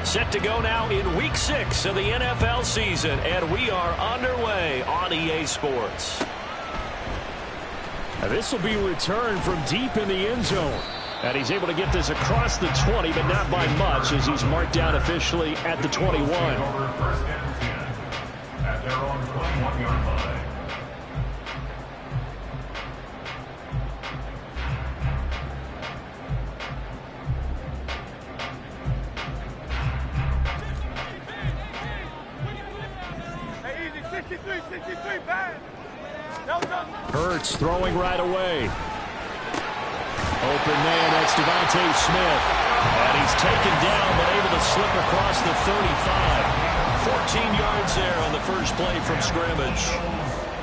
Set to go now in Week 6 of the NFL season, and we are underway on EA Sports. Now this will be returned from deep in the end zone. And he's able to get this across the 20, but not by much, as he's marked down officially at the 21. At their own 21-yard line. Hurts throwing right away. Open man, that's Devontae Smith. And he's taken down, but able to slip across the 35. 14 yards there on the first play from scrimmage.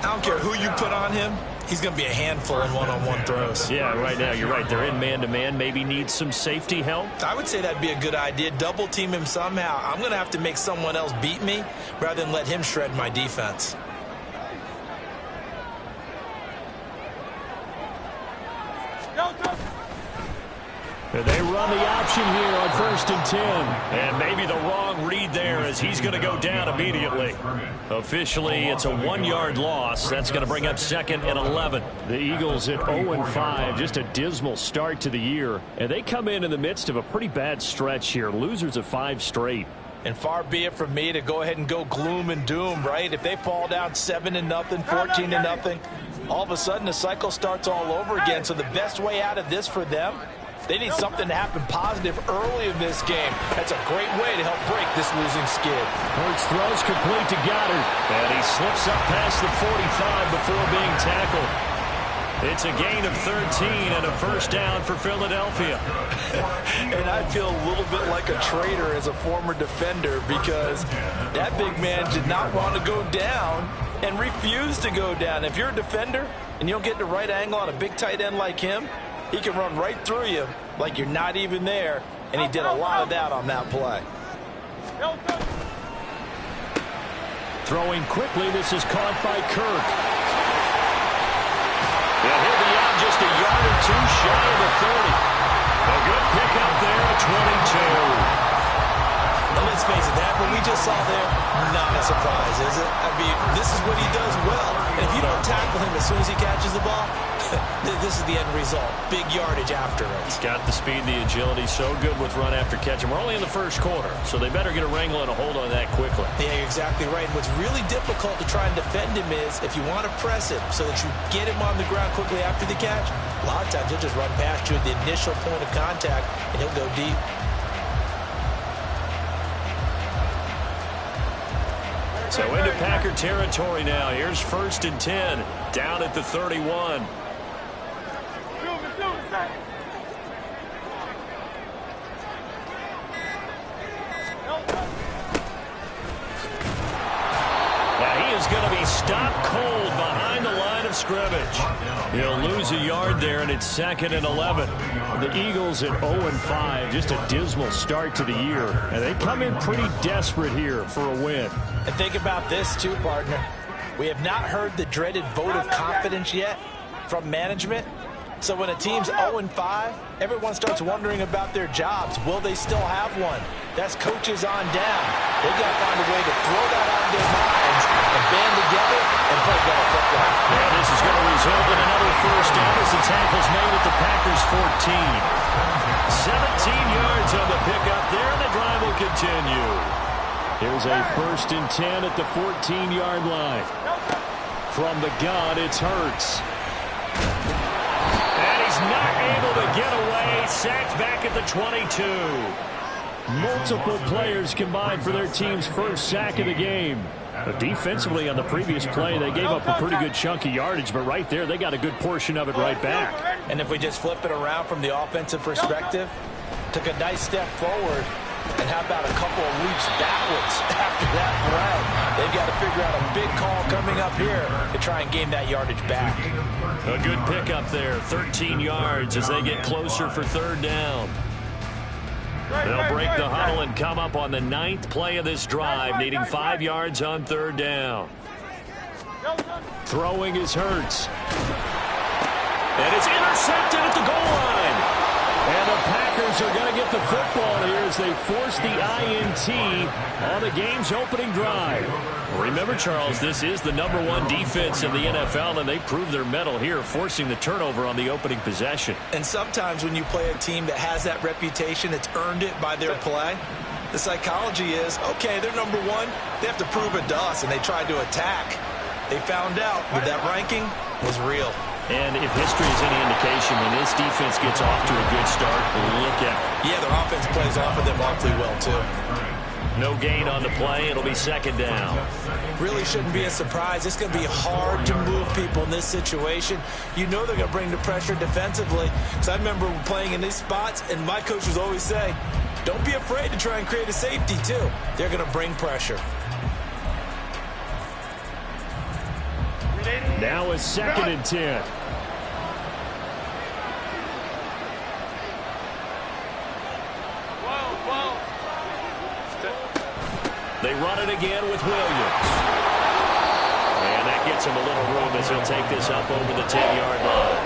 I don't care who you put on him. He's going to be a handful in one-on-one throws. Yeah, right now, you're right. They're in man-to-man. Maybe needs some safety help. I would say that'd be a good idea. Double team him somehow. I'm going to have to make someone else beat me rather than let him shred my defense. They run the option here on 1st and 10. And maybe the wrong read there as he's going to go down immediately. Officially, it's a 1-yard loss. That's going to bring up 2nd and 11. The Eagles at 0-5, just a dismal start to the year. And they come in the midst of a pretty bad stretch here. Losers of 5 straight. And far be it from me to go ahead and go gloom and doom, right? If they fall down 7-0, 14-0, all of a sudden the cycle starts all over again. So the best way out of this for them, they need something to happen positive early in this game. That's a great way to help break this losing skid. Hurts throws complete to Goddard. And he slips up past the 45 before being tackled. It's a gain of 13 and a first down for Philadelphia. And I feel a little bit like a traitor as a former defender because that big man did not want to go down and refused to go down. If you're a defender and you don't get the right angle on a big tight end like him, he can run right through you like you're not even there, and he did a lot of that on that play. Throwing quickly, this is caught by Kirk. Yeah, he'll be out just a yard or two shy of the 30. A good pickup there at 22. And let's face it, that what we just saw there, not a surprise, is it? I mean, this is what he does well. And if you don't tackle him as soon as he catches the ball, this is the end result. Big yardage after it. He's got the speed, the agility, so good with run after catch. And we're only in the first quarter, so they better get a wrangle and a hold on that quickly. Yeah, you're exactly right. And what's really difficult to try and defend him is if you want to press him so that you get him on the ground quickly after the catch, a lot of times he'll just run past you at the initial point of contact, and he'll go deep. So into Packer territory now. Here's 1st and 10, down at the 31. Now he is going to be stopped cold behind the line of scrimmage. He'll lose a yard there, and it's 2nd and 11. The Eagles at 0-5, just a dismal start to the year. And they come in pretty desperate here for a win. And think about this too, partner. We have not heard the dreaded vote of confidence yet from management. So when a team's 0-5, everyone starts wondering about their jobs. Will they still have one? That's coaches on down. They've got to find a way to throw that out of their minds and band together and play better football. And this is going to result in another first down as the tackle's made at the Packers' 14. 17 yards on the pickup there, and the drive will continue. Here's a 1st and 10 at the 14-yard line. From the gun, it's Hurts. And he's not able to get away. Sacked back at the 22. Multiple players combined for their team's first sack of the game. But defensively on the previous play, they gave up a pretty good chunk of yardage, but right there, they got a good portion of it right back. And if we just flip it around from the offensive perspective, took a nice step forward, and how about a couple of leaps backwards after that play? They've got to figure out a big call coming up here to try and gain that yardage back. A good pickup there, 13 yards as they get closer for 3rd down. They'll break the huddle and come up on the 9th play of this drive, needing 5 yards on 3rd down. Throwing is Hurts. And it's intercepted at the goal line. And the Packers are going to get the football here as they force the INT on the game's opening drive. Remember, Charles, this is the #1 defense in the NFL, and they proved their mettle here, forcing the turnover on the opening possession. And sometimes when you play a team that has that reputation, it's earned it by their play. The psychology is, okay, they're #1. They have to prove it to us, and they tried to attack. They found out that that ranking was real. And if history is any indication, when this defense gets off to a good start, look out. Yeah, their offense plays off of them awfully well, too. No gain on the play. It'll be second down. Really shouldn't be a surprise. It's going to be hard to move people in this situation. You know they're going to bring the pressure defensively. Because I remember playing in these spots, and my coaches always say, don't be afraid to try and create a safety, too. They're going to bring pressure. Now it's 2nd and 10. They run it again with Williams. And that gets him a little room as he'll take this up over the 10-yard line.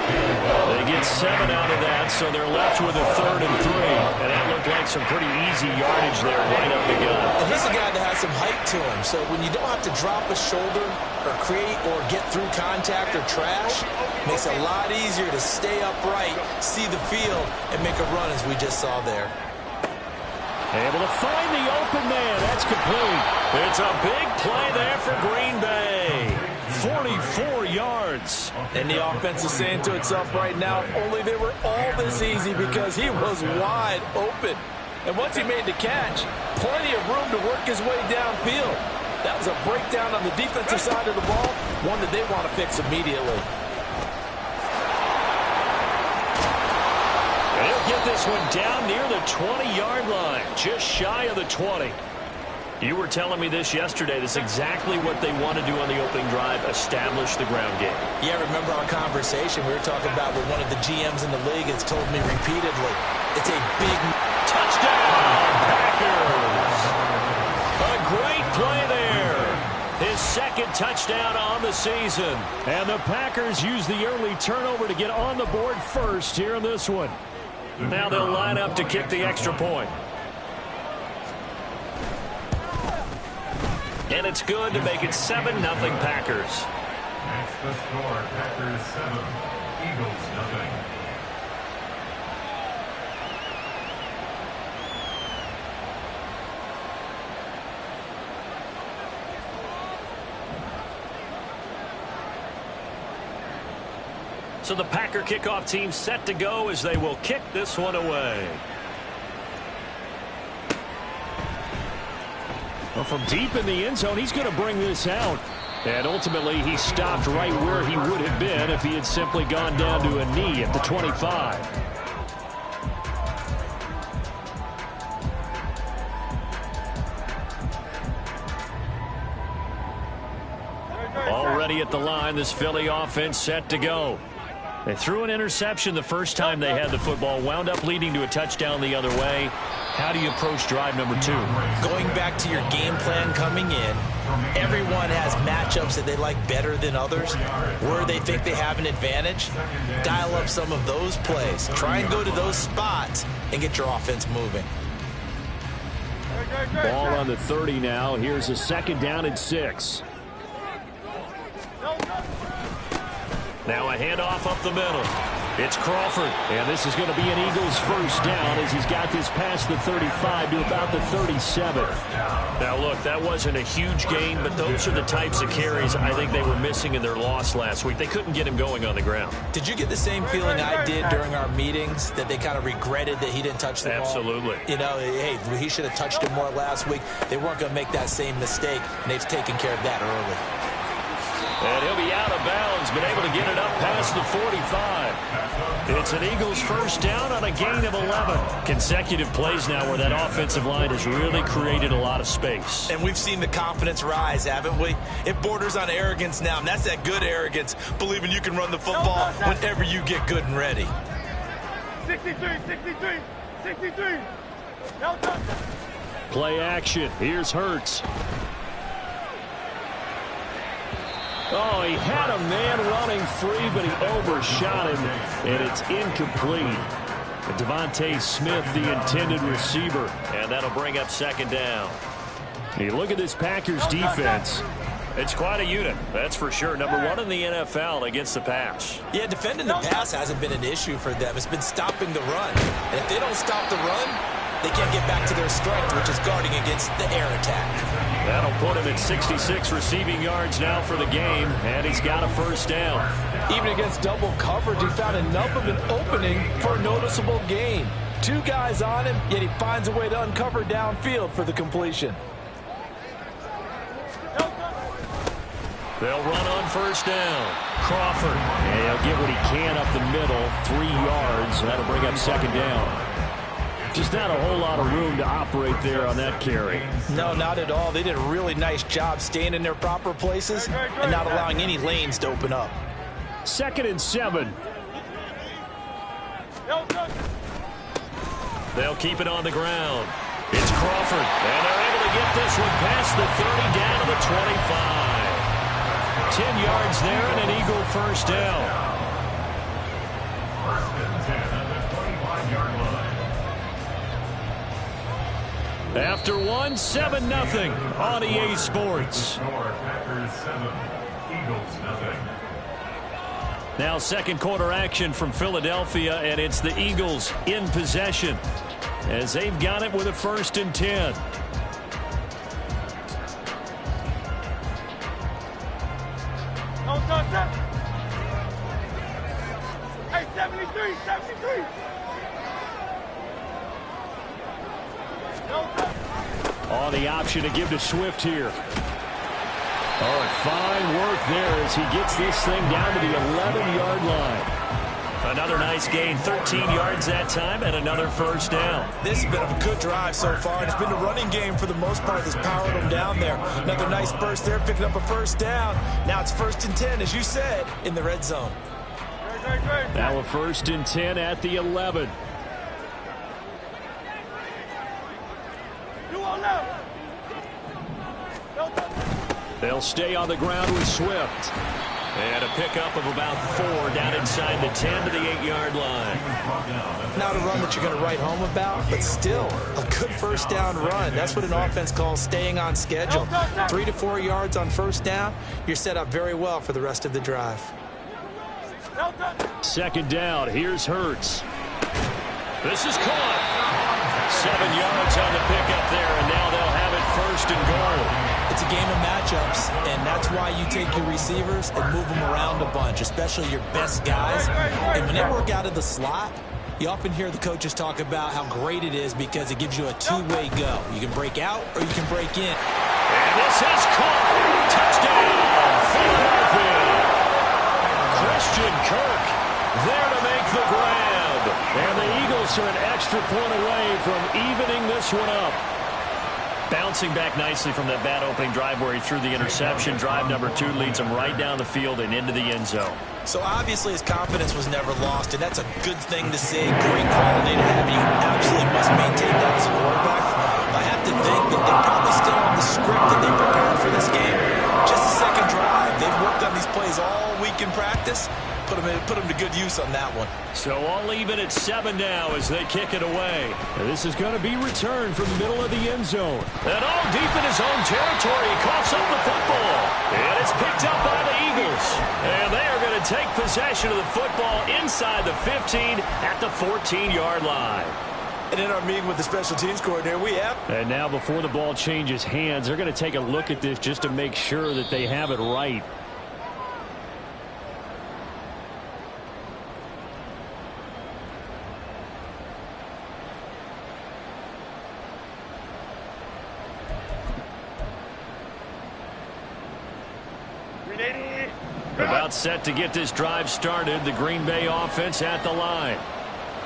They get 7 out of that, so they're left with a 3rd and 3. And that looked like some pretty easy yardage there right up the gut. And he's a guy that has some height to him, so when you don't have to drop a shoulder or create or get through contact or trash, makes it a lot easier to stay upright, see the field, and make a run as we just saw there. Able to find the open man. That's complete. It's a big play there for Green Bay. 44 yards. And the offense is saying to itself right now, if only they were all this easy, because he was wide open. And once he made the catch, plenty of room to work his way downfield. That was a breakdown on the defensive side of the ball, one that they want to fix immediately. They'll get this one down near the 20-yard line, just shy of the 20. You were telling me this yesterday. This is exactly what they want to do on the opening drive, establish the ground game. Yeah, remember our conversation we were talking about with one of the GMs in the league has told me repeatedly, it's a big touchdown, Packers. A great play there. His 2nd touchdown on the season. And the Packers use the early turnover to get on the board first here in this one. Now they'll line up to kick the extra point. And it's good to make it 7-0 Packers. That's the score. Packers 7, Eagles 0. So the Packer kickoff team set to go as they will kick this one away. Well, from deep in the end zone, he's going to bring this out. And ultimately, he stopped right where he would have been if he had simply gone down to a knee at the 25. Already at the line, this Philly offense set to go. They threw an interception the first time they had the football, wound up leading to a touchdown the other way. How do you approach drive number 2? Going back to your game plan coming in, everyone has matchups that they like better than others. Where they think they have an advantage, dial up some of those plays. Try and go to those spots and get your offense moving. Ball on the 30 now. Here's a 2nd down and 6. Now a handoff up the middle. It's Crawford. And this is going to be an Eagles first down as he's got this past the 35 to about the 37. Now, look, that wasn't a huge gain, but those are the types of carries I think they were missing in their loss last week. They couldn't get him going on the ground. Did you get the same feeling I did during our meetings, that they kind of regretted that he didn't touch the ball? Absolutely. You know, hey, he should have touched it more last week. They weren't going to make that same mistake, and they've taken care of that early. And he'll be out of bounds, but able to get it up past the 45. It's an Eagles first down on a gain of 11. Consecutive plays now where that offensive line has really created a lot of space. And we've seen the confidence rise, haven't we? It borders on arrogance now, and that's that good arrogance, believing you can run the football whenever you get good and ready. 63. Play action. Here's Hurts. Oh, he had a man running free, but he overshot him, and it's incomplete. Devontae Smith, the intended receiver. And that'll bring up second down. Hey, look at this Packers defense. It's quite a unit, that's for sure. Number one in the NFL against the pass. Yeah, defending the pass hasn't been an issue for them. It's been stopping the run. And if they don't stop the run, they can't get back to their strength, which is guarding against the air attack. That'll put him at 66 receiving yards now for the game, and he's got a first down. Even against double coverage, he found enough of an opening for a noticeable gain. Two guys on him, yet he finds a way to uncover downfield for the completion. They'll run on first down. Crawford. And he'll get what he can up the middle, 3 yards. That'll bring up second down. Just not a whole lot of room to operate there on that carry. No, not at all. They did a really nice job staying in their proper places and not allowing any lanes to open up. 2nd and 7. They'll keep it on the ground. It's Crawford, and they're able to get this one past the 30 down to the 25. 10 yards there and an Eagle first down. First and 10 at the 25-yard line. After one, 7-0 on EA Sports. Score, Packers 7, Eagles nothing. Now second quarter action from Philadelphia, and it's the Eagles in possession as they've got it with a 1st and 10. Hey, 73, 73. On the option to give to Swift here. Oh, fine work there as he gets this thing down to the 11-yard line. Another nice gain, 13 yards that time, and another first down. This has been a good drive so far, and it's been a running game for the most part that's powered them down there. Another nice burst there, picking up a first down. Now it's 1st and 10, as you said, in the red zone. Now a 1st and 10 at the 11. They'll stay on the ground with Swift. And a pickup of about 4 down inside the 10 to the 8-yard line. Not a run that you're going to write home about, but still a good first down run. That's what an offense calls staying on schedule. 3 to 4 yards on first down, you're set up very well for the rest of the drive. 2nd down, here's Hurts. This is caught. 7 yards on the pickup there, and now they'll have it 1st and goal. It's a game of matchups, and that's why you take your receivers and move them around a bunch, especially your best guys. And when they work out of the slot, you often hear the coaches talk about how great it is because it gives you a two-way go. You can break out or you can break in. And this is caught. Touchdown, Philadelphia. Christian Kirk there to make the grab. And the Eagles are an extra point away from evening this one up. Bouncing back nicely from that bad opening drive where he threw the interception. Drive number 2 leads him right down the field and into the end zone. So obviously his confidence was never lost, and that's a good thing to see. Great quality to have. You absolutely must maintain that as a quarterback. I have to think that they're probably still on the script that they prepared for this game. Just a second drive. They've worked on these plays all week in practice. Put them to good use on that one. So all even at 7 now as they kick it away. And this is going to be returned from the middle of the end zone. And all deep in his own territory. He coughs up the football. And it's picked up by the Eagles. And they are going to take possession of the football inside the 15 at the 14-yard line. And in our meeting with the special teams coordinator, we have. And now before the ball changes hands, they're going to take a look at this just to make sure that they have it right. About set to get this drive started. The Green Bay offense at the line.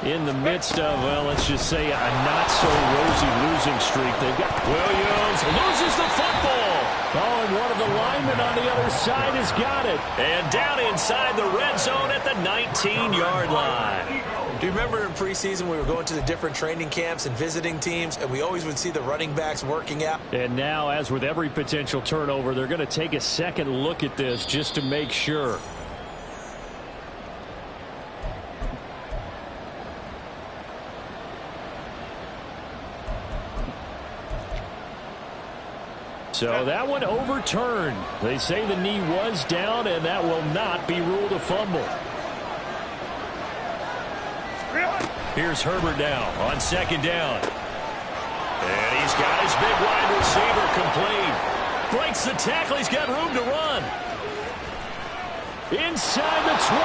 In the midst of, well, let's just say a not-so-rosy losing streak. They've got Williams loses the football. Oh, and one of the linemen on the other side has got it. And down inside the red zone at the 19-yard line. Do you remember in preseason we were going to the different training camps and visiting teams, and we always would see the running backs working out? And now, as with every potential turnover, they're going to take a second look at this just to make sure. So that one overturned. They say the knee was down, and that will not be ruled a fumble. Here's Herbert now on second down. And he's got his big wide receiver complete. Breaks the tackle. He's got room to run. Inside the 20.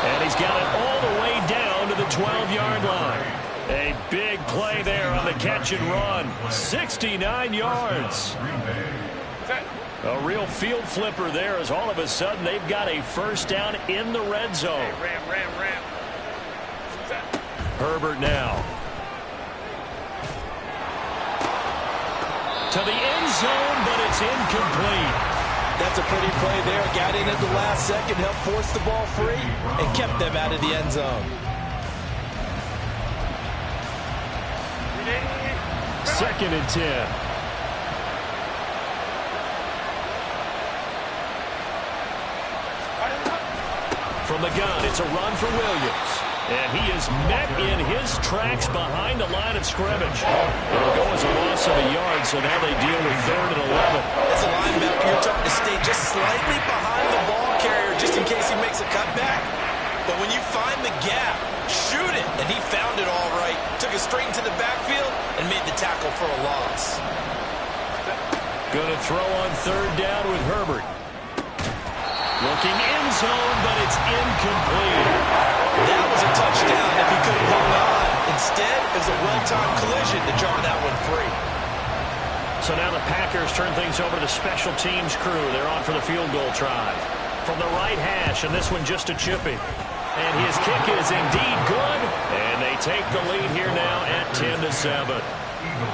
And he's got it all the way down to the 12-yard line. A big play there on the catch and run. 69 yards. A real field flipper there as all of a sudden they've got a first down in the red zone. Ram. Herbert now. To the end zone, but it's incomplete. That's a pretty play there. Got in at the last second, helped force the ball free, and kept them out of the end zone. Second and 10. From the gun, it's a run for Williams. And he is met in his tracks behind the line of scrimmage. It'll go as a loss of a yard, so now they deal with 3rd and 11. As a linebacker, you're trying to stay just slightly behind the ball carrier just in case he makes a cutback. But when you find the gap, shoot it. And he found it all right. Took it straight into the backfield and made the tackle for a loss. Going to throw on 3rd down with Herbert. Looking end zone, but it's incomplete. That was a touchdown if he could have hung on. Instead, it was a well-timed collision to draw that one free. So now the Packers turn things over to the special teams crew. They're on for the field goal try. From the right hash, and this one just a chippy. And his kick is indeed good. And they take the lead here now at 10-7.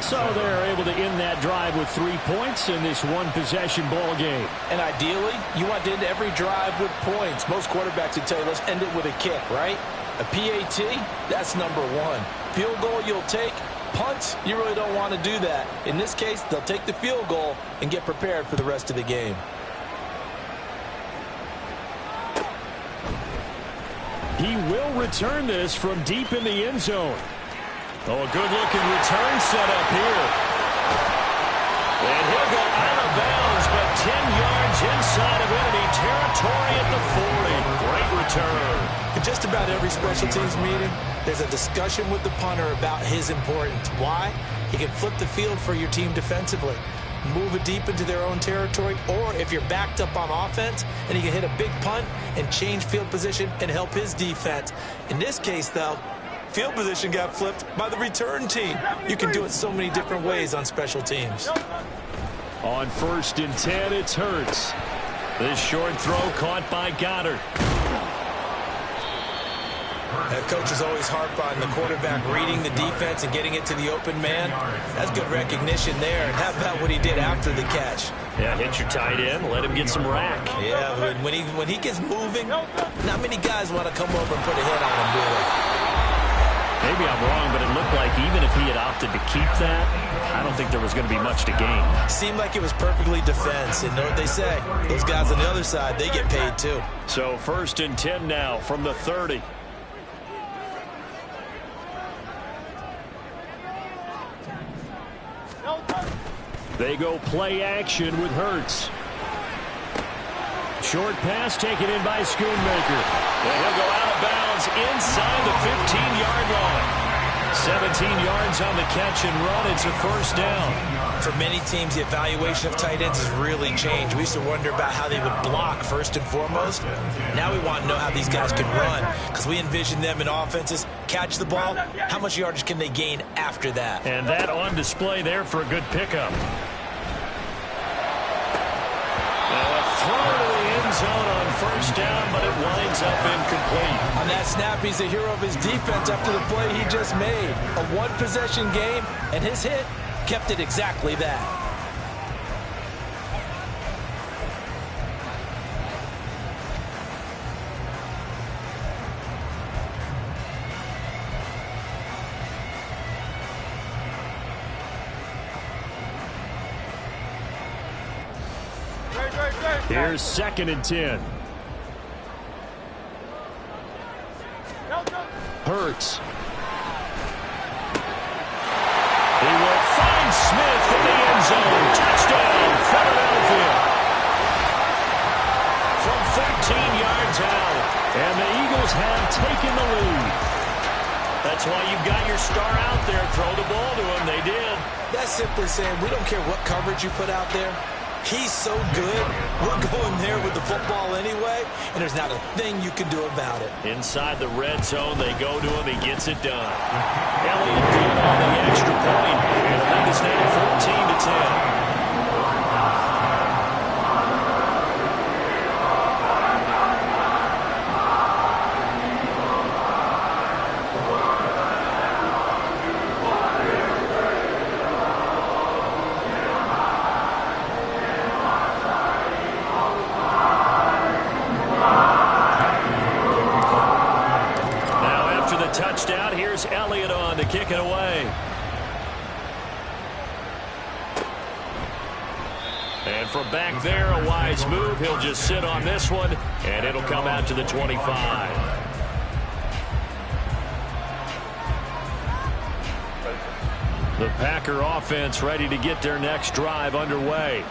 So they're able to end that drive with 3 points in this one-possession ball game. And ideally, you want to end every drive with points. Most quarterbacks would tell you, let's end it with a kick, right? A PAT, that's number 1. Field goal you'll take. Punts, you really don't want to do that. In this case, they'll take the field goal and get prepared for the rest of the game. He will return this from deep in the end zone. Oh, a good-looking return set up here. And he'll go out of bounds, but 10 yards inside of enemy territory at the 40. Great return. In just about every special teams meeting, there's a discussion with the punter about his importance. Why? He can flip the field for your team defensively, move it deep into their own territory, or if you're backed up on offense, and he can hit a big punt and change field position and help his defense. In this case, though, field position got flipped by the return team. You can do it so many different ways on special teams. On 1st and 10, it's Hurts. This short throw caught by Goddard. Coaches always harp on the quarterback reading the defense and getting it to the open man. That's good recognition there. And how about what he did after the catch? Yeah, hit your tight end, let him get some rack. Yeah, when he gets moving, not many guys want to come over and put a hit on him, do they? Maybe I'm wrong, but it looked like even if he had opted to keep that, I don't think there was going to be much to gain. Seemed like it was perfectly defense. And know what they say? Those guys on the other side, they get paid too. So 1st and 10 now from the 30. They go play action with Hurts. Short pass taken in by Schoonmaker. And he'll go out of bounds inside the 15-yard line. 17 yards on the catch and run. It's a first down. For many teams, the evaluation of tight ends has really changed. We used to wonder about how they would block first and foremost. Now we want to know how these guys can run, because we envision them in offenses catch the ball. How much yardage can they gain after that? And that on display there for a good pickup. Throw to the end zone on first down, but it winds up incomplete. On that snap, he's a hero of his defense after the play he just made. A one-possession game, and his hit kept it exactly that. Here's 2nd and 10. Hurts. He will find Smith in the end zone. Touchdown, That's why you've got your star out there. Throw the ball to him. They did. That's simply saying we don't care what coverage you put out there. He's so good, we're going there with the football anyway, and there's not a thing you can do about it. Inside the red zone, they go to him. He gets it done. Elliott good on the extra point. And the lead is now 14-10. Touchdown. Here's Elliott on to kick it away. And from back there, a wise move. He'll just sit on this one, and it'll come out to the 25. The Packer offense ready to get their next drive underway.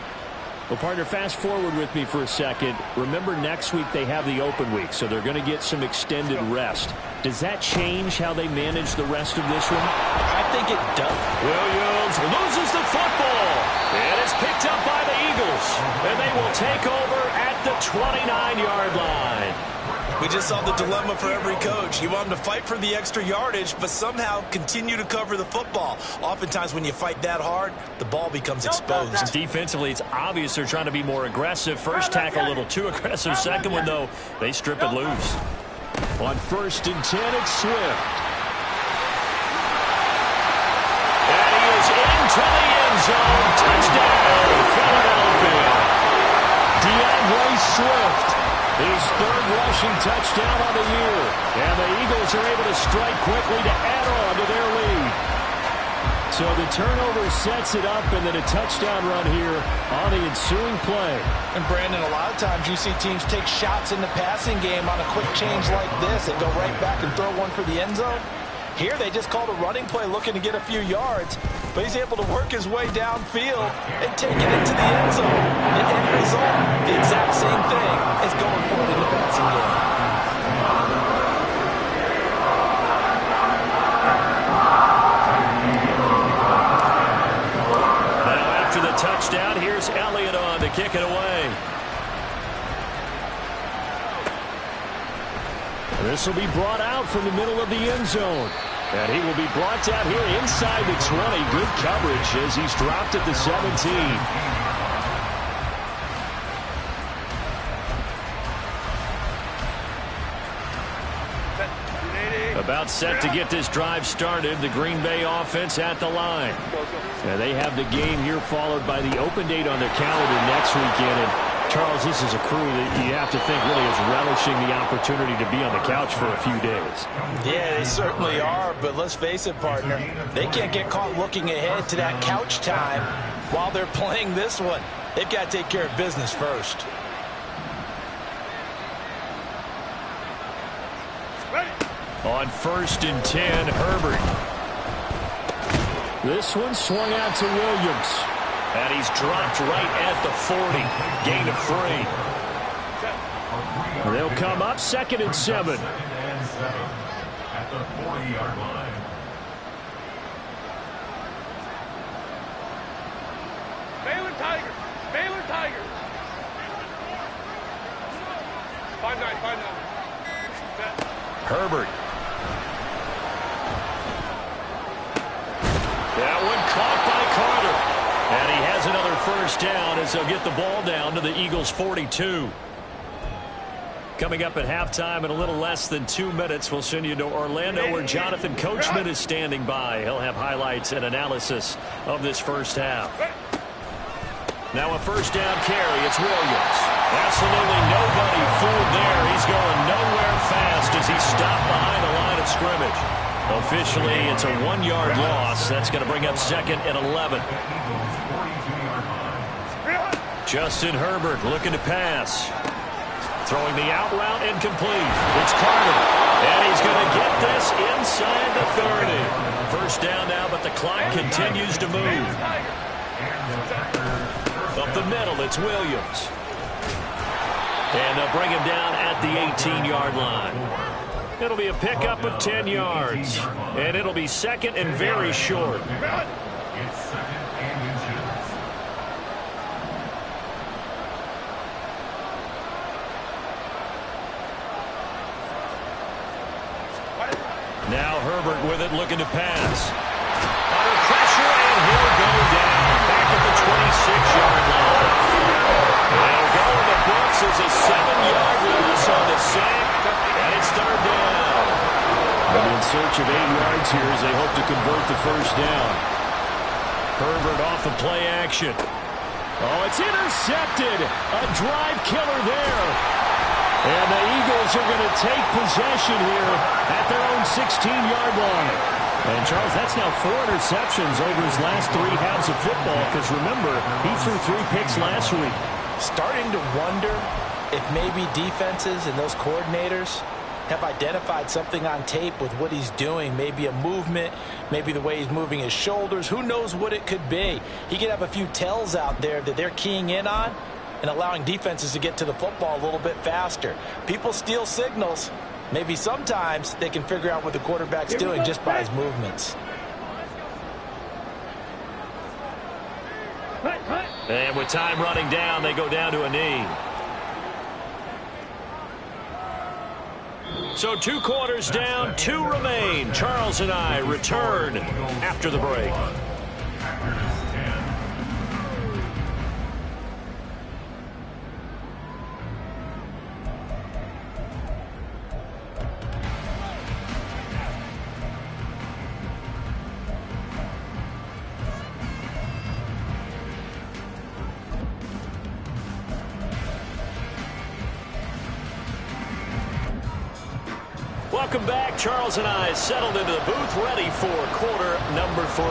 Well, partner, fast forward with me for a second. Remember, next week they have the open week, so they're going to get some extended rest. Does that change how they manage the rest of this one? I think it does. Williams loses the football. It is picked up by the Eagles, and they will take over at the 29-yard line. We just saw the dilemma for every coach. You want them to fight for the extra yardage, but somehow continue to cover the football. Oftentimes when you fight that hard, the ball becomes exposed. Defensively, it's obvious they're trying to be more aggressive. First tackle a little too aggressive. Second one, though, they strip it loose. On 1st and 10, it's Swift. And he is into the end zone. Touchdown, Philadelphia. DeAndre Swift, his 3rd rushing touchdown on the year. And the Eagles are able to strike quickly to add on to their lead. So the turnover sets it up, and then a touchdown run here on the ensuing play. And Brandon, a lot of times you see teams take shots in the passing game on a quick change like this and go right back and throw one for the end zone. Here they just called a running play looking to get a few yards, but he's able to work his way downfield and take it into the end zone. The end result, the exact same thing as going for it in the passing game. Touchdown. Here's Elliott on to kick it away. This will be brought out from the middle of the end zone. And he will be brought down here inside the 20. Good coverage as he's dropped at the 17. About set to get this drive started. The Green Bay offense at the line. And they have the game here followed by the open date on their calendar next weekend. And Charles, this is a crew that you have to think really is relishing the opportunity to be on the couch for a few days. Yeah, they certainly are. But let's face it, partner, they can't get caught looking ahead to that couch time while they're playing this one. They've got to take care of business first. On 1st and 10, Herbert. This one swung out to Williams. And he's dropped right at the 40. Gain of 3. They'll come up 2nd and 7. At the 40-yard line. Baylor Tigers. Baylor Tigers. 5-9, 5-9. Herbert. That one caught by Carter. And he has another first down as they'll get the ball down to the Eagles' 42. Coming up at halftime in a little less than 2 minutes, we'll send you to Orlando where Jonathan Coachman is standing by. He'll have highlights and analysis of this first half. Now a first down carry. It's Williams. Absolutely nobody fooled there. He's going nowhere fast as he's stopped behind the line of scrimmage. Officially, it's a 1-yard loss. That's going to bring up 2nd and 11. Justin Herbert looking to pass. Throwing the out route incomplete. It's Carter. And he's going to get this inside the 30. First down now, but the clock continues to move. Up the middle, it's Williams. And they'll bring him down at the 18-yard line. It'll be a pickup of 10 yards. And it'll be second and very short. It's second and inches. Now Herbert with it, looking to pass. Under pressure, and he'll go down. Back at the 26-yard line. They'll go in the books as a 7-yard loss on the sack, and it's third down. And in search of 8 yards here as they hope to convert the first down. Herbert off the play action. Oh, it's intercepted. A drive killer there. And the Eagles are going to take possession here at their own 16-yard line. And, Charles, that's now 4 interceptions over his last 3 halves of football because, remember, he threw 3 picks last week. Starting to wonder if maybe defenses and those coordinators have identified something on tape with what he's doing. Maybe a movement, maybe the way he's moving his shoulders. Who knows what it could be? He could have a few tells out there that they're keying in on and allowing defenses to get to the football a little bit faster. People steal signals. Maybe sometimes they can figure out what the quarterback's doing just by his movements. And with time running down, they go down to a knee. So 2 quarters down, 2 remain. Charles and I return after the break. Welcome back. Charles and I settled into the booth, ready for quarter number 3.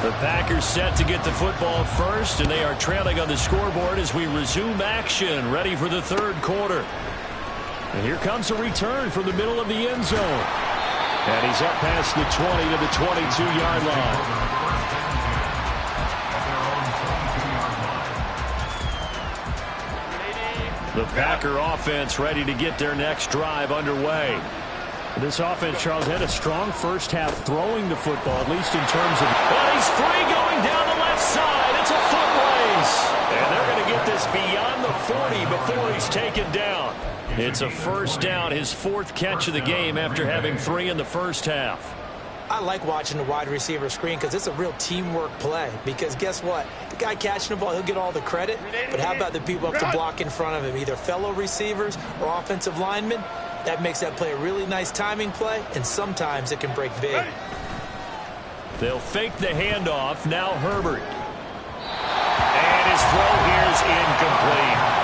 The Packers set to get the football first, and they are trailing on the scoreboard as we resume action, ready for the third quarter. And here comes a return from the middle of the end zone. And he's up past the 20 to the 22-yard line. The Packer offense ready to get their next drive underway. This offense, Charles, had a strong first half throwing the football, at least in terms of... But he's free going down the left side. It's a foot race. And they're going to get this beyond the 40 before he's taken down. It's a first down, his 4th catch of the game after having 3 in the first half. I like watching the wide receiver screen because it's a real teamwork play. Because guess what? The guy catching the ball, he'll get all the credit. But how about the people up to block in front of him, either fellow receivers or offensive linemen? That makes that play a really nice timing play, and sometimes it can break big. They'll fake the handoff. Now Herbert. And his throw here is incomplete.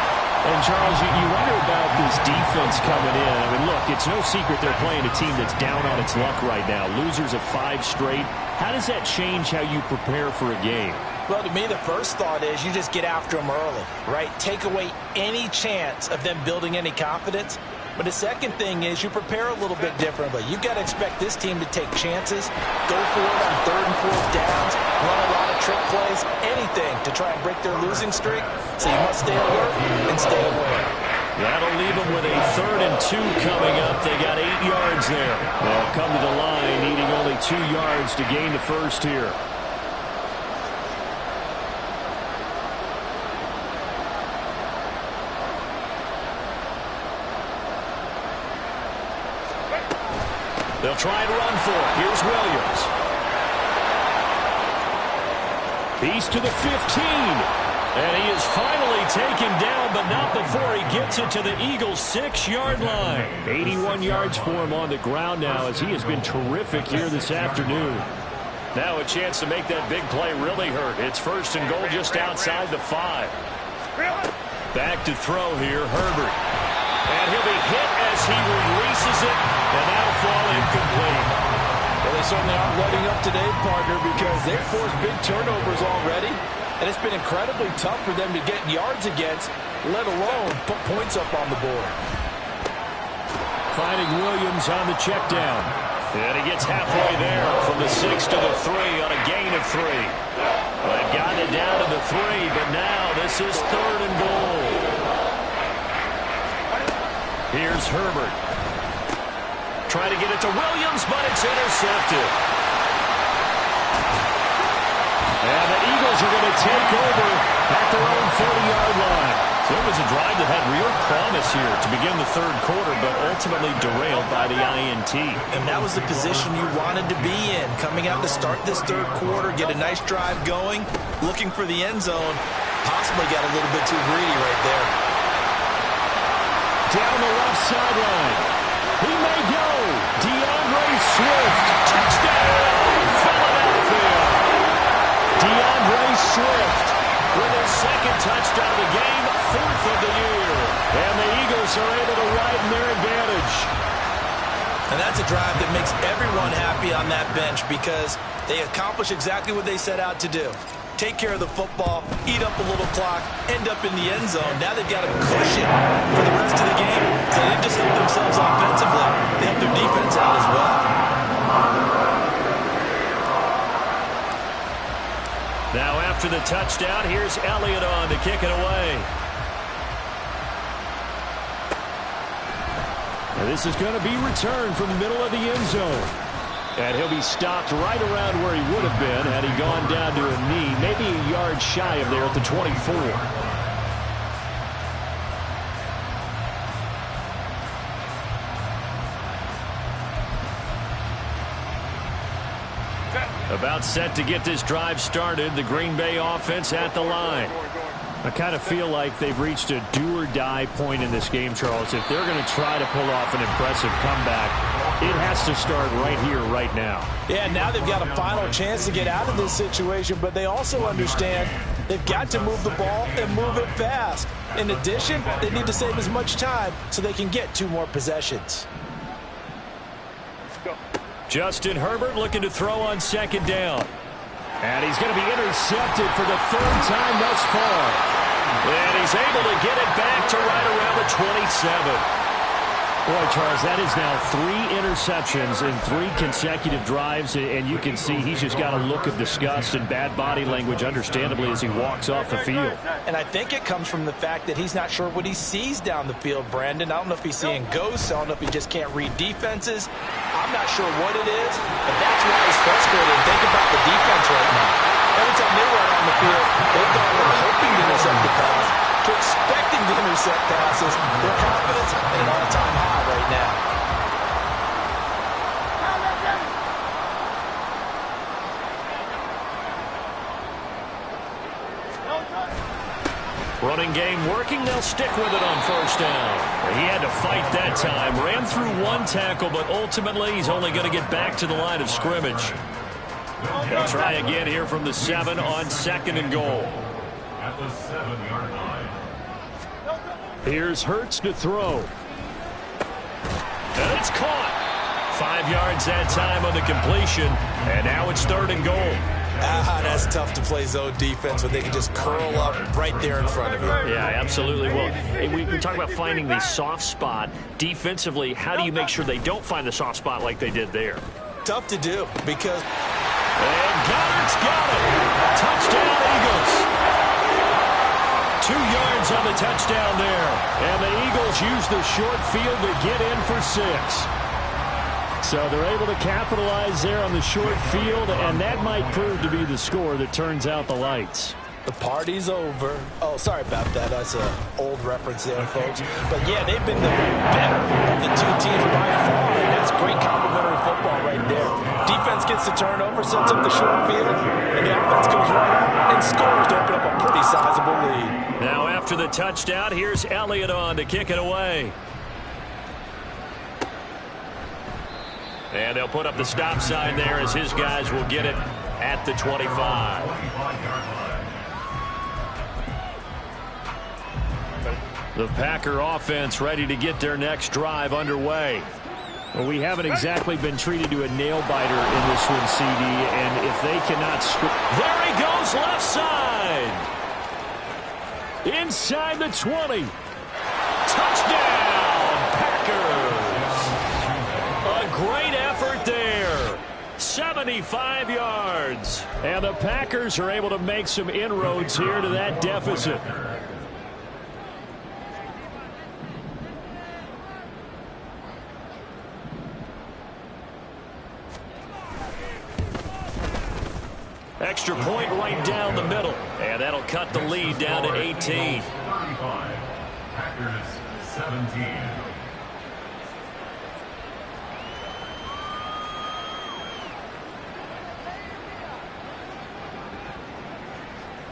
And, Charles, you wonder about this defense coming in. I mean, look, it's no secret they're playing a team that's down on its luck right now. Losers of 5 straight. How does that change how you prepare for a game? Well, to me, the first thought is you just get after them early, right? Take away any chance of them building any confidence. But the second thing is you prepare a little bit differently. You've got to expect this team to take chances, go for it on 3rd and 4th downs, run a lot of trick plays, anything to try and break their losing streak. So you must stay alert and stay aware. That'll leave them with a 3rd and 2 coming up. They got 8 yards there. They'll come to the line needing only 2 yards to gain the first here. They'll try and run for it. Here's Williams. He's to the 15. And he is finally taken down, but not before he gets it to the Eagles' 6-yard line. 81 yards for him on the ground now as he has been terrific here this afternoon. Now a chance to make that big play really hurt. It's 1st and goal just outside the 5. Back to throw here, Herbert. And he'll be hit as he releases it, and that'll fall incomplete. Well, they certainly aren't letting up today, partner, because they've forced big turnovers already, and it's been incredibly tough for them to get yards against, let alone put points up on the board. Finding Williams on the check down. And he gets halfway there from the 6 to the 3 on a gain of 3. Well, they've gotten it down to the 3, but now this is 3rd and goal. Here's Herbert. Trying to get it to Williams, but it's intercepted. And the Eagles are going to take over at their own 40-yard line. So it was a drive that had real promise here to begin the 3rd quarter, but ultimately derailed by the INT. And that was the position you wanted to be in. Coming out to start this 3rd quarter, get a nice drive going, looking for the end zone. Possibly got a little bit too greedy right there. Down the left sideline. He may go. DeAndre Swift. Touchdown, Philadelphia. DeAndre Swift with his 2nd touchdown of the game, 4th of the year. And the Eagles are able to widen their advantage. And that's a drive that makes everyone happy on that bench because they accomplish exactly what they set out to do. Take care of the football, eat up a little clock, end up in the end zone. Now they've got a cushion for the rest of the game. So they didn't just help themselves offensively, they helped their defense out as well. Now after the touchdown, here's Elliott on to kick it away. And this is going to be returned from the middle of the end zone. And he'll be stopped right around where he would have been had he gone down to a knee, maybe a yard shy of there at the 24. About set to get this drive started, the Green Bay offense at the line. I kind of feel like they've reached a do-or-die point in this game, Charles. If they're going to try to pull off an impressive comeback, it has to start right here, right now. Yeah, now they've got a final chance to get out of this situation, but they also understand they've got to move the ball and move it fast. In addition, they need to save as much time so they can get 2 more possessions. Justin Herbert looking to throw on 2nd down. And he's going to be intercepted for the 3rd time thus far. And he's able to get it back to right around the 27. Boy, Charles, that is now 3 interceptions in 3 consecutive drives, and you can see he's just got a look of disgust and bad body language, understandably, as he walks off the field. And I think it comes from the fact that he's not sure what he sees down the field, Brandon. I don't know if he's seeing ghosts. I don't know if he just can't read defenses. I'm not sure what it is, but that's why he's frustrated. Think about the defense right now. Every time they run on the field, they've gone from hoping to intercept the pass to expecting to intercept passes. Their confidence at an all-time high right now. Running game working. They'll stick with it on 1st down. He had to fight that time. Ran through 1 tackle, but ultimately he's only going to get back to the line of scrimmage. They'll try again here from the 7 on 2nd and goal. At the 7-yard line. Here's Hurts to throw. And it's caught. 5 yards that time on the completion. And now it's 3rd and goal. That's tough to play zone defense when they can just curl up right there in front of you. Yeah, absolutely. Well, we talk about finding the soft spot. Defensively, how do you make sure they don't find the soft spot like they did there? Tough to do because... And Goddard's got it. Touchdown, Eagles. 2 yards on the touchdown there. And the Eagles use the short field to get in for 6. So they're able to capitalize there on the short field, and that might prove to be the score that turns out the lights. The party's over. Oh, sorry about that. That's an old reference there, folks. But, yeah, they've been the better of the 2 teams by far, and that's great complimentary football right there. Defense gets the turnover, sets up the short field, and the offense goes right out and scores to open up a pretty sizable lead. Now after the touchdown, here's Elliott on to kick it away. And they'll put up the stop sign there as his guys will get it at the 25. The Packer offense ready to get their next drive underway. Well, we haven't exactly been treated to a nail-biter in this one, CD, and if they cannot score... There he goes, left side! Inside the 20. Touchdown, Packers! A great effort there. 75 yards. And the Packers are able to make some inroads here to that deficit. Extra point right down the middle. And that'll cut the lead down to 18. 35. Packers 17.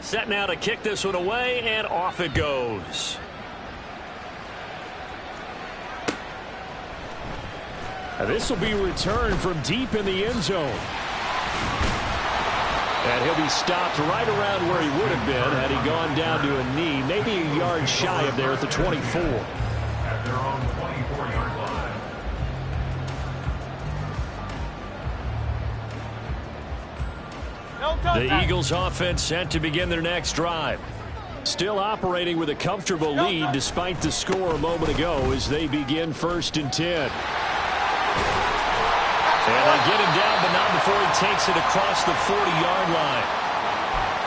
Set now to kick this one away, and off it goes. This will be returned from deep in the end zone. And he'll be stopped right around where he would have been had he gone down to a knee, maybe a yard shy of there at the 24. At their own 24-yard line. The Eagles offense set to begin their next drive. Still operating with a comfortable lead despite the score a moment ago as they begin 1st and 10. And they get him down, but not before he takes it across the 40-yard line.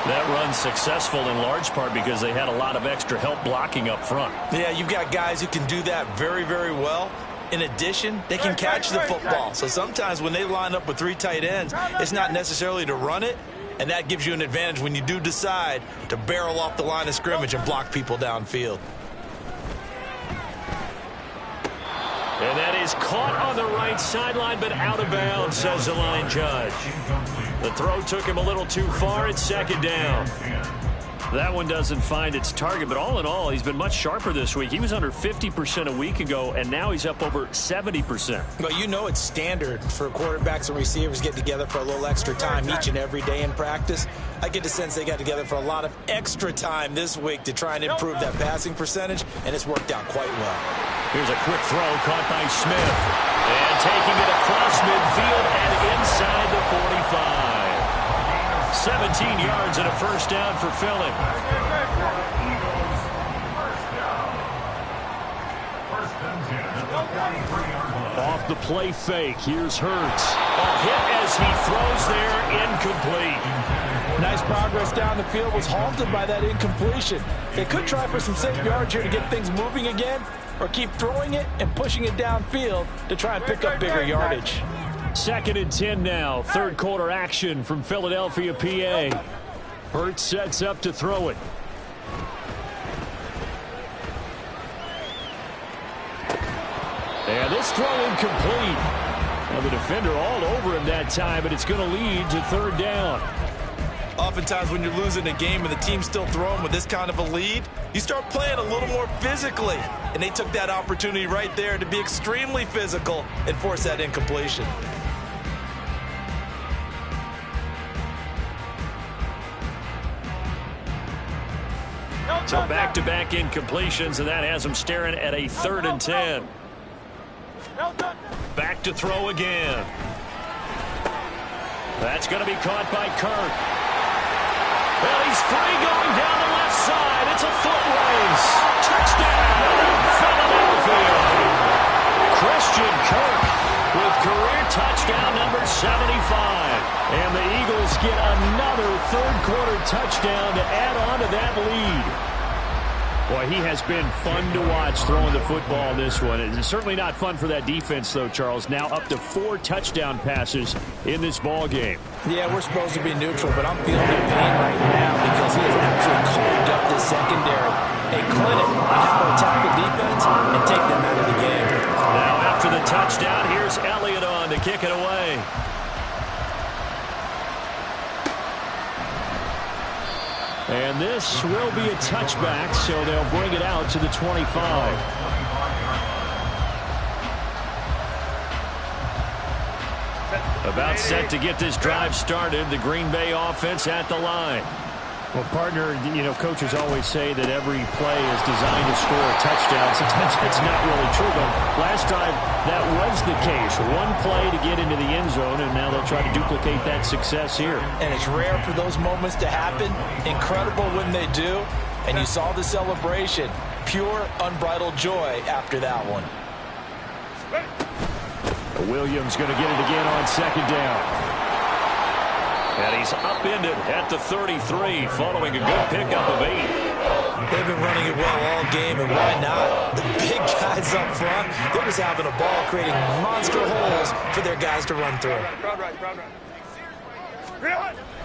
That run's successful in large part because they had a lot of extra help blocking up front. Yeah, you've got guys who can do that very, very well. In addition, they can catch the football. So sometimes when they line up with 3 tight ends, it's not necessarily to run it, and that gives you an advantage when you do decide to barrel off the line of scrimmage and block people downfield. And that is caught on the right sideline, but out of bounds, says the line judge. The throw took him a little too far. It's 2nd down. That one doesn't find its target, but all in all, he's been much sharper this week. He was under 50% a week ago, and now he's up over 70%. Well, you know it's standard for quarterbacks and receivers getting together for a little extra time each and every day in practice. I get the sense they got together for a lot of extra time this week to try and improve that passing percentage, and it's worked out quite well. Here's a quick throw caught by Smith. And taking it across midfield and inside the 45. 17 yards and a 1st down for Philly. Off the play fake, here's Hurts. A hit as he throws there, incomplete. Nice progress down the field, was halted by that incompletion. They could try for some safe yards here to get things moving again, or keep throwing it and pushing it downfield to try and pick up bigger yardage. 2nd and 10 now. 3rd quarter action from Philadelphia, PA. Hurts sets up to throw it. And this throw incomplete. Well, the defender all over him that time, but it's going to lead to 3rd down. Oftentimes when you're losing a game and the team's still throwing with this kind of a lead, you start playing a little more physically. And they took that opportunity right there to be extremely physical and force that incompletion. So back-to-back incompletions, and that has them staring at a 3rd and 10. Back to throw again. That's going to be caught by Kirk. Well, he's free going down the left side. It's a foot race. Touchdown, Philadelphia. Christian Kirk with career touchdown number 75. And the Eagles get another 3rd quarter touchdown to add on to that lead. Boy, he has been fun to watch throwing the football this one. It's certainly not fun for that defense, though, Charles. Now up to 4 touchdown passes in this ball game. Yeah, we're supposed to be neutral, but I'm feeling the pain right now because he has absolutely clogged up this secondary. A clinic on how to attack the defense and take them out of the game. Now after the touchdown, here's Elliott on to kick it away. And this will be a touchback, so they'll bring it out to the 25. About set to get this drive started, the Green Bay offense at the line. Well, partner, you know, coaches always say that every play is designed to score a touchdown. Sometimes that's not really true, but last drive that was the case. One play to get into the end zone, and now they'll try to duplicate that success here. And it's rare for those moments to happen. Incredible when they do. And you saw the celebration. Pure, unbridled joy after that one. Williams going to get it again on 2nd down. And he's upended at the 33 following a good pickup of 8. They've been running it well all game, and why not? The big guys up front, they're just having a ball, creating monster holes for their guys to run through. Crowd right.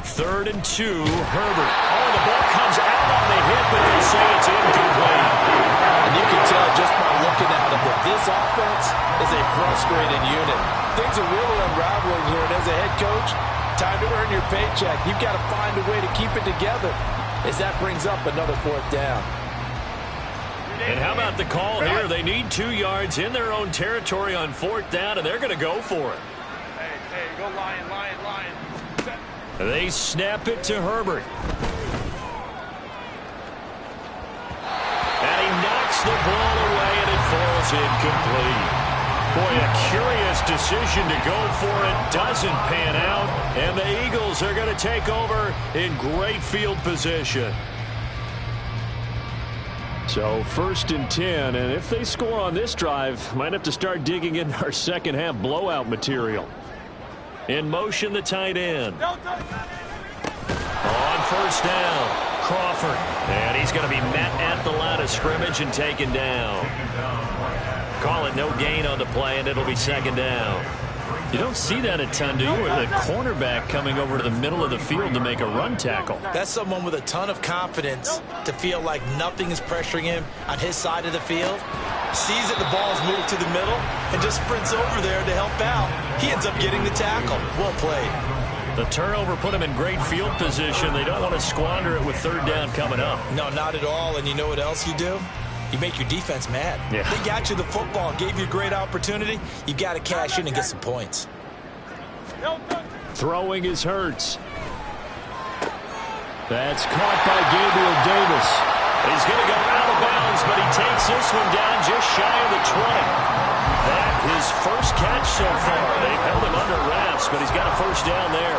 3rd and 2, Herbert. Oh, the ball comes out on the hip, but they say it's incomplete. And you can tell just by looking at it that this offense is a frustrated unit. Things are really unraveling here, and as a head coach, time to earn your paycheck. You've got to find a way to keep it together as that brings up another 4th down. And how about the call here? They need 2 yards in their own territory on 4th down, and they're going to go for it. Hey, go Lion. They snap it to Herbert. And he knocks the ball away, and it falls incomplete. Boy, a curious decision to go for it. Doesn't pan out, and the Eagles are going to take over in great field position. So 1st and 10, and if they score on this drive, might have to start digging in our second half blowout material. In motion, the tight end. On 1st down, Crawford. And he's going to be met at the line of scrimmage and taken down. Call it no gain on the play, and it'll be 2nd down. You don't see that a ton, do you? With a cornerback coming over to the middle of the field to make a run tackle. That's someone with a ton of confidence to feel like nothing is pressuring him on his side of the field. Sees that the ball's moved to the middle and just sprints over there to help out. He ends up getting the tackle. Well played. The turnover put him in great field position. They don't want to squander it with 3rd down coming up. No, not at all. And you know what else you do? You make your defense mad. Yeah. They got you the football, gave you a great opportunity. You got to cash in and get some points. Throwing is Hurts. That's caught by Gabriel Davis. He's going to go out of bounds, but he takes this one down just shy of the 20. That his first catch so far. They've held him under wraps, but he's got a 1st down there.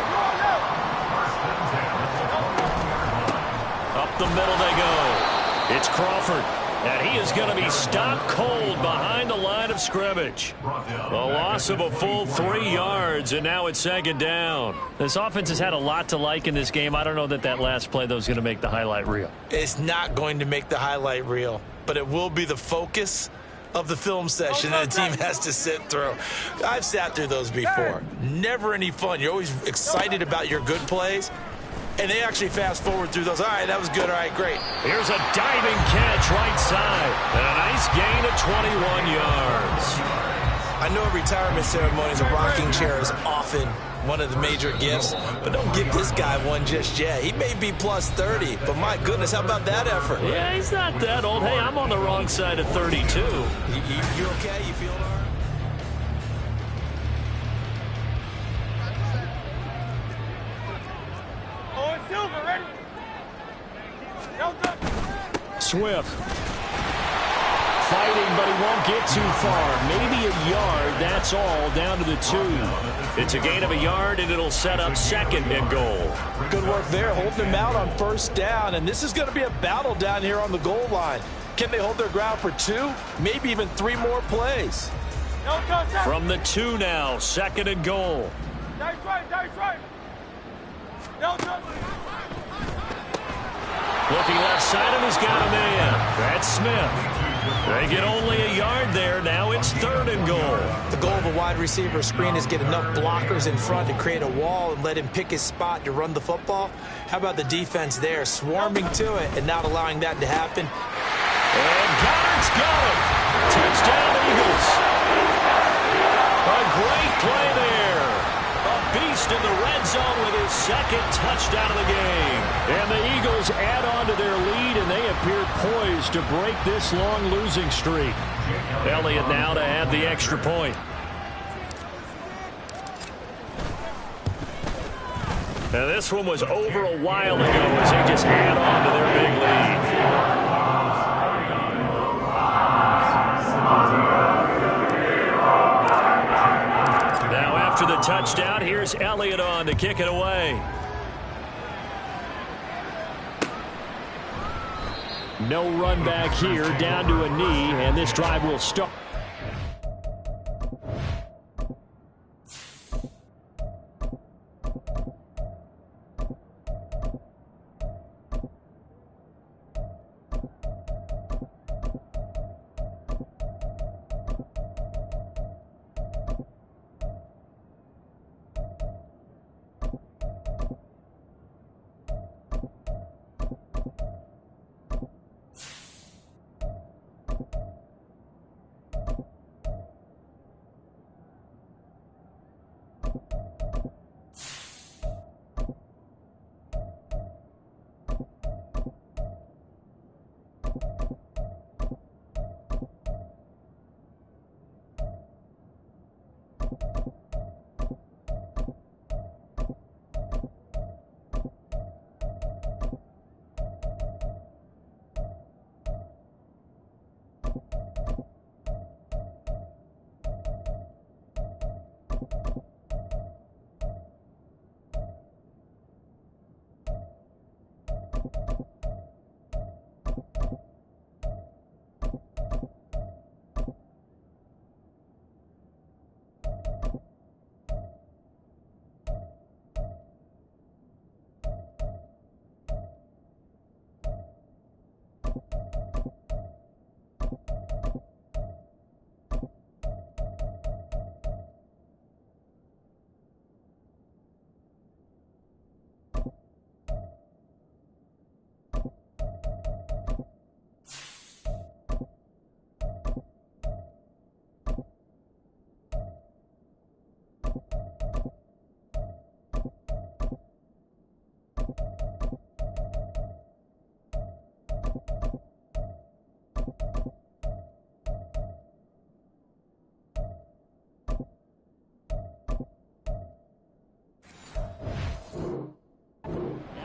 Up the middle they go. It's Crawford. And he is going to be stopped cold behind the line of scrimmage. A loss of a full 3 yards, and now it's 2nd down. This offense has had a lot to like in this game. I don't know that last play, though, is going to make the highlight reel. It's not going to make the highlight reel, but it will be the focus of the film session that the team has to sit through. I've sat through those before. Never any fun. You're always excited about your good plays. And they actually fast forward through those. All right, that was good. All right, great. Here's a diving catch right side. And a nice gain of 21 yards. I know at retirement ceremonies, a rocking chair is often one of the major gifts, but don't give this guy one just yet. He may be plus 30, but my goodness, how about that effort? Yeah, he's not that old. Hey, I'm on the wrong side of 32. You okay? You feeling all right? Swift. Fighting, but he won't get too far. Maybe a yard, that's all, down to the 2. It's a gain of a yard, and it'll set up 2nd and goal. Good work there, holding him out on 1st down, and this is going to be a battle down here on the goal line. Can they hold their ground for 2, maybe even 3 more plays? From the 2 now, 2nd and goal. Nice right. Looking left side, and he's got a man. That's Smith. They get only a yard there. Now it's 3rd and goal. The goal of a wide receiver screen is get enough blockers in front to create a wall and let him pick his spot to run the football. How about the defense there, swarming to it and not allowing that to happen? And Goddard's got him. Touchdown, Eagles. A great play there. A beast in the red zone with his 2nd touchdown of the game. And the Eagles add on to their lead, and they appear poised to break this long losing streak. Elliott now to add the extra point. Now this one was over a while ago as they just add on to their big lead. Now after the touchdown, here's Elliott on to kick it away. No run back here, down to a knee, and this drive will start.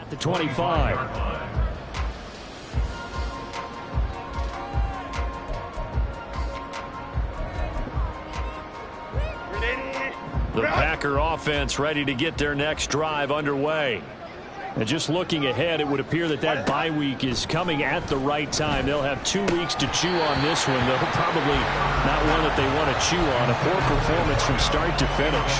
The 25. The Packer offense ready to get their next drive underway. And just looking ahead, it would appear that bye week is coming at the right time. They'll have 2 weeks to chew on this one, though probably not one that they want to chew on. A poor performance from start to finish.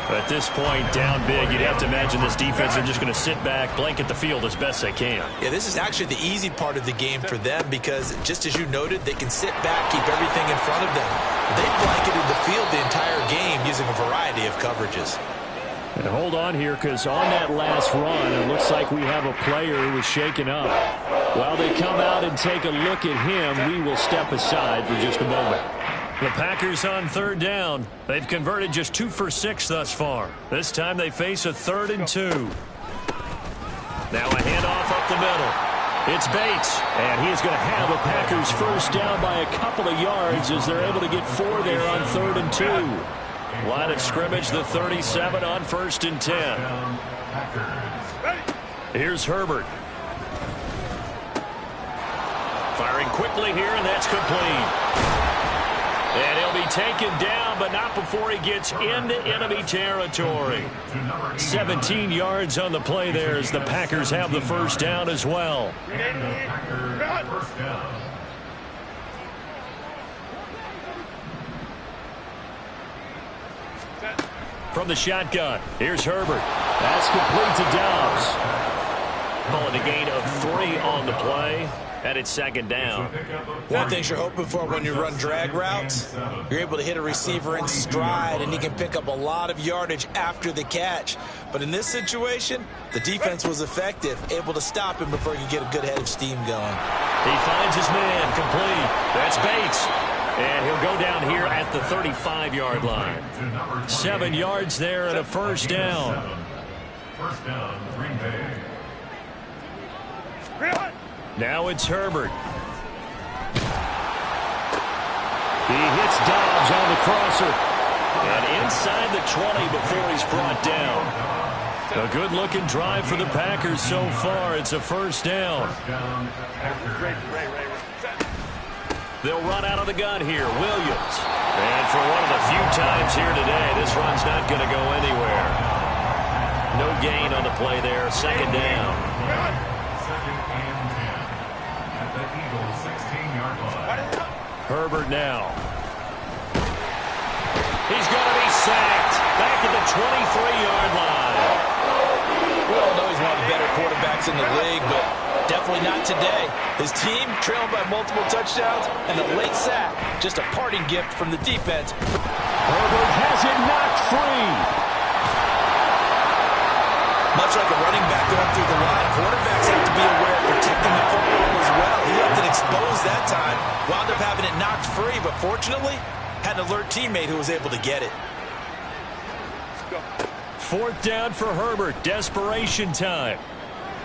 At this point, down big, you'd have to imagine this defense are just going to sit back, blanket the field as best they can. Yeah, this is actually the easy part of the game for them because, just as you noted, they can sit back, keep everything in front of them. They blanketed the field the entire game using a variety of coverages. And hold on here, because on that last run, it looks like we have a player who was shaken up. While they come out and take a look at him, we will step aside for just a moment. The Packers on third down. They've converted just 2 for 6 thus far. This time they face a 3rd and 2. Now a handoff up the middle. It's Bates, and he is going to have a Packers first down by a couple of yards as they're able to get 4 there on 3rd and 2. Line of scrimmage, the 37 on 1st and 10. Here's Herbert. Firing quickly here, and that's complete. And he'll be taken down, but not before he gets into enemy territory. 17 yards on the play there as the Packers have the first down as well. From the shotgun, here's Herbert. That's complete to Dobbs. Calling a gain of 3 on the play. And it's 2nd down. One of the things you're hoping for when you run drag routes, you're able to hit a receiver in stride, and he can pick up a lot of yardage after the catch. But in this situation, the defense was effective, able to stop him before he could get a good head of steam going. He finds his man, complete. That's Bates. And he'll go down here at the 35-yard line. 7 yards there and a first down. First down, Green Bay. Now it's Herbert. He hits Dobbs on the crosser. And inside the 20 before he's brought down. A good-looking drive for the Packers so far. It's a first down. They'll run out of the gun here. Williams. And for one of the few times here today, this run's not going to go anywhere. No gain on the play there. 2nd down. Herbert now. He's going to be sacked back at the 23-yard line. We all know he's one of the better quarterbacks in the league, but definitely not today. His team trailing by multiple touchdowns, and a late sack, just a parting gift from the defense. Herbert has it knocked free. Much like a running back going through the line, quarterbacks have to be aware of protecting the football as well. He left it exposed that time, wound up having it knocked free, but fortunately, had an alert teammate who was able to get it. 4th down for Herbert. Desperation time.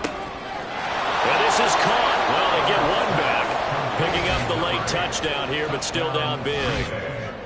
And this is caught. Well, they get one back. Picking up the late touchdown here, but still down big.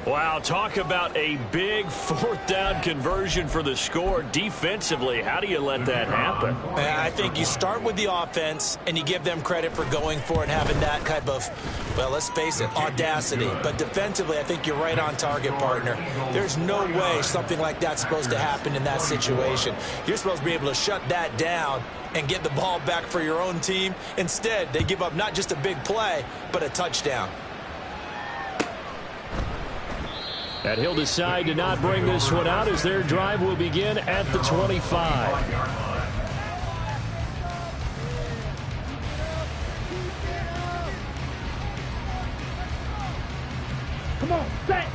Wow, talk about a big 4th down conversion for the score. Defensively, how do you let that happen? I think you start with the offense, and you give them credit for going for it and having that kind of, well, let's face it, audacity. But defensively, I think you're right on target, partner. There's no way something like that's supposed to happen in that situation. You're supposed to be able to shut that down and get the ball back for your own team. Instead, they give up not just a big play, but a touchdown. And he'll decide to not bring this one out as their drive will begin at the 25.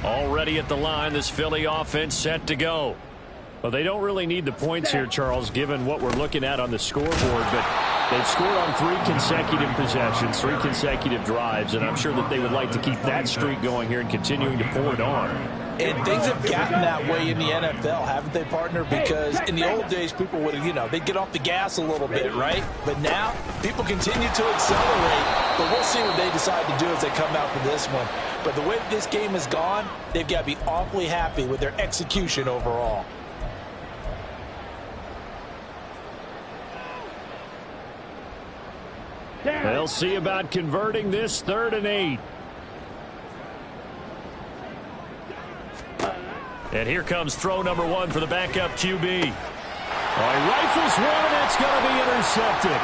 Already at the line, this Philly offense set to go. Well, they don't really need the points here, Charles, given what we're looking at on the scoreboard, but they've scored on 3 consecutive possessions, 3 consecutive drives, and I'm sure that they would like to keep that streak going here and continuing to pour it on. And things have gotten that way in the NFL, haven't they, partner? Because in the old days, people would, they'd get off the gas a little bit, right? But now, people continue to accelerate. But we'll see what they decide to do as they come out for this one. But the way this game has gone, they've got to be awfully happy with their execution overall. They'll see about converting this 3rd and 8. And here comes throw number 1 for the backup QB. He rifles one, and it's going to be intercepted.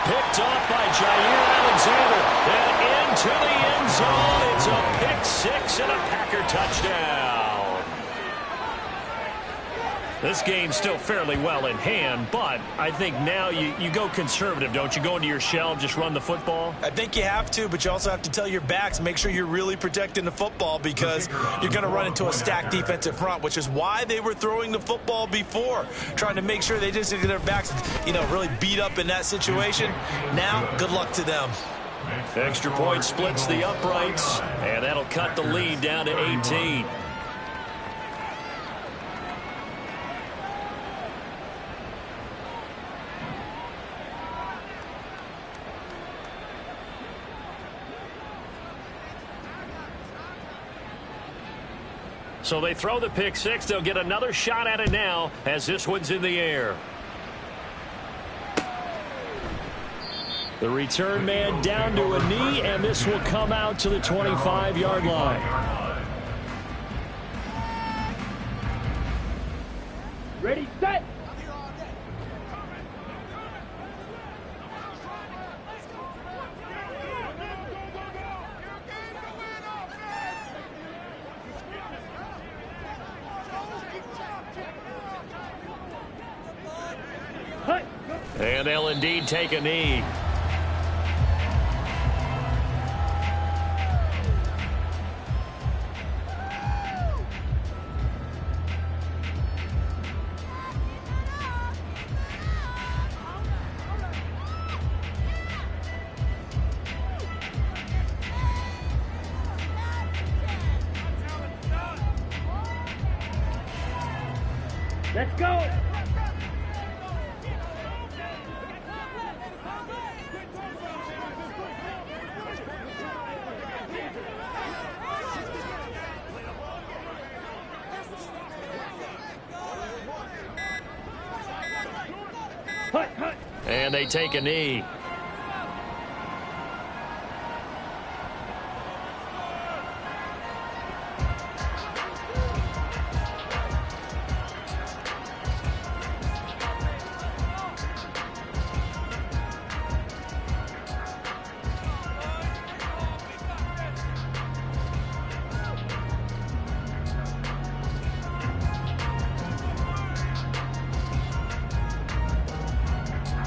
Picked off by Jair Alexander. And into the end zone. It's a pick 6 and a Packer touchdown. This game's still fairly well in hand, but I think now you go conservative, don't you? Go into your shell and just run the football? I think you have to, but you also have to tell your backs, make sure you're really protecting the football because you're going to run into a stacked defensive front, which is why they were throwing the football before, trying to make sure they just get their backs, really beat up in that situation. Now, good luck to them. Extra point splits the uprights, and that'll cut the lead down to 18. So they throw the pick 6. They'll get another shot at it now as this one's in the air. The return man down to a knee, and this will come out to the 25-yard line. Ready, set. And they'll indeed take a knee. Let's go. And they take a knee.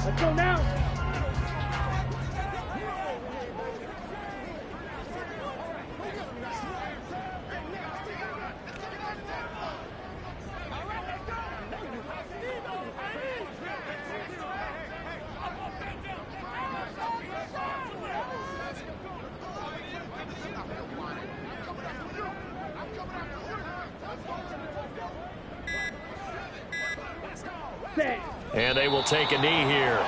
Let's go now. And they will take a knee here.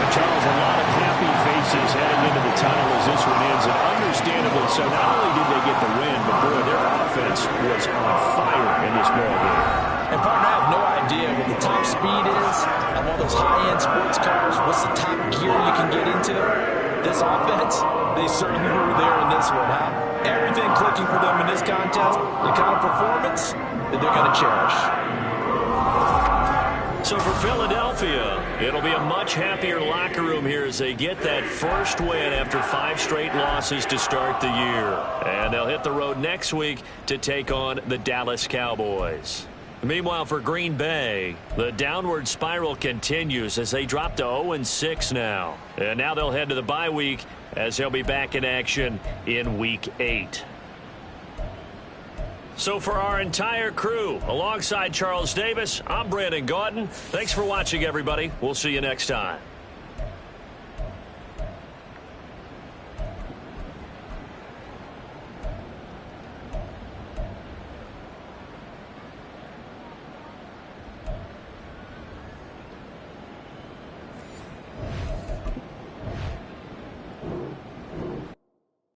Charles, a lot of happy faces heading into the tunnel as this one ends, and understandably so. Not only did they get the win, but boy, their offense was on fire in this ball game. And partner, I have no idea what the top speed is on one of those high-end sports cars. What's the top gear you can get into? This offense, they certainly were there in this one, huh? Everything clicking for them in this contest, the kind of performance that they're going to cherish. So for Philadelphia, it'll be a much happier locker room here as they get that first win after 5 straight losses to start the year. And they'll hit the road next week to take on the Dallas Cowboys. Meanwhile, for Green Bay, the downward spiral continues as they drop to 0-6 now. And now they'll head to the bye week as they'll be back in action in Week 8. So for our entire crew, alongside Charles Davis, I'm Brandon Gaudin. Thanks for watching, everybody. We'll see you next time.